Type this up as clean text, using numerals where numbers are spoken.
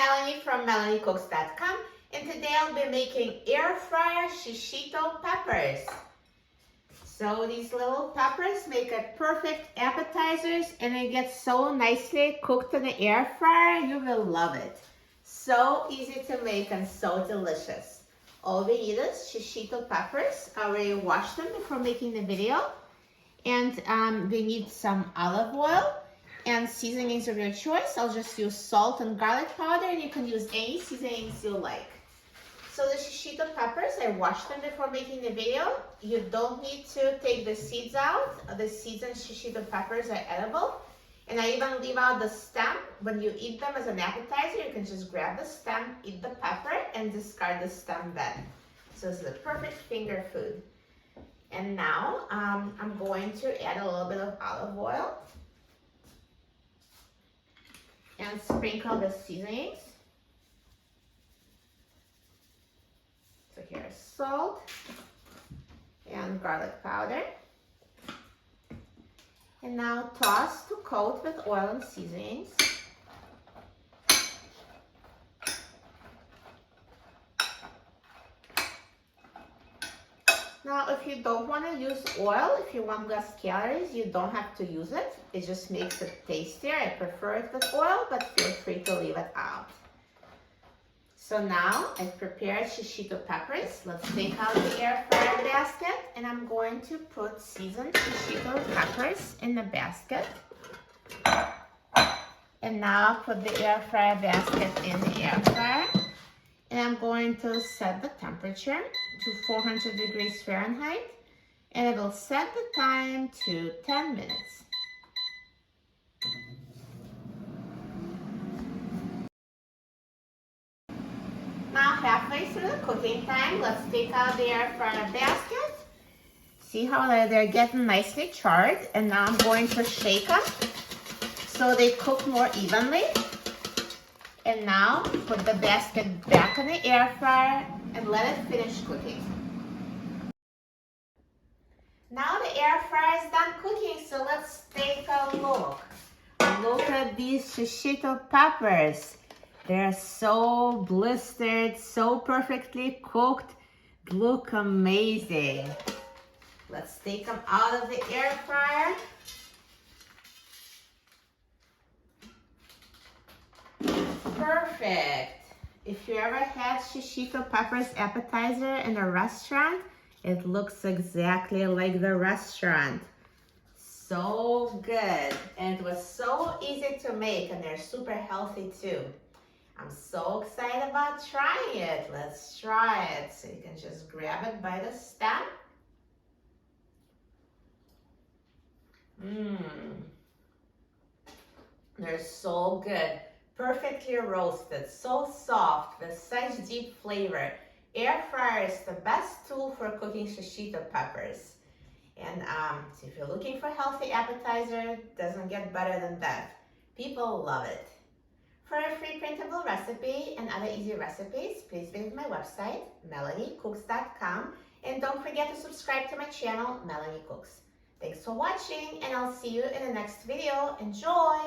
Melanie from MelanieCooks.com, and today I'll be making air fryer Shishito peppers. So these little peppers make a perfect appetizers, and it gets so nicely cooked in the air fryer, you will love it. So easy to make and so delicious. All we need is Shishito peppers. I already washed them before making the video. And we need some olive oil and seasonings of your choice. I'll just use salt and garlic powder, and you can use any seasonings you like. So the Shishito peppers, I washed them before making the video. You don't need to take the seeds out. The seeds in Shishito peppers are edible. And I even leave out the stem. When you eat them as an appetizer, you can just grab the stem, eat the pepper, and discard the stem then. So this is a perfect finger food. And now I'm going to add a little bit of olive oil and sprinkle the seasonings. So here's salt and garlic powder. And now toss to coat with oil and seasonings. Now, if you don't want to use oil, if you want less calories, you don't have to use it. It just makes it tastier. I prefer it with oil, but feel free to leave it out. So now I've prepared Shishito peppers. Let's take out the air fryer basket, and I'm going to put seasoned Shishito peppers in the basket. And now I'll put the air fryer basket in the air fryer. And I'm going to set the temperature to 400 degrees Fahrenheit, and it'll set the time to 10 minutes. Now halfway through the cooking time, let's take out the air fryer basket. See how they're getting nicely charred, and now I'm going to shake them so they cook more evenly. And now put the basket back in the air fryer and let it finish cooking. Now the air fryer is done cooking, so let's take a look. Look at these Shishito peppers. They're so blistered, so perfectly cooked. Look amazing. Let's take them out of the air fryer. Perfect. If you ever had Shishito peppers appetizer in a restaurant, it looks exactly like the restaurant. So good. And it was so easy to make, and they're super healthy too. I'm so excited about trying it. Let's try it. So you can just grab it by the stem. They're so good. Perfectly roasted, so soft, with such deep flavor. Air fryer is the best tool for cooking Shishito peppers. And so if you're looking for healthy appetizer, doesn't get better than that. People love it. For a free printable recipe and other easy recipes, please visit my website, MelanieCooks.com, and don't forget to subscribe to my channel, Melanie Cooks. Thanks for watching, and I'll see you in the next video. Enjoy!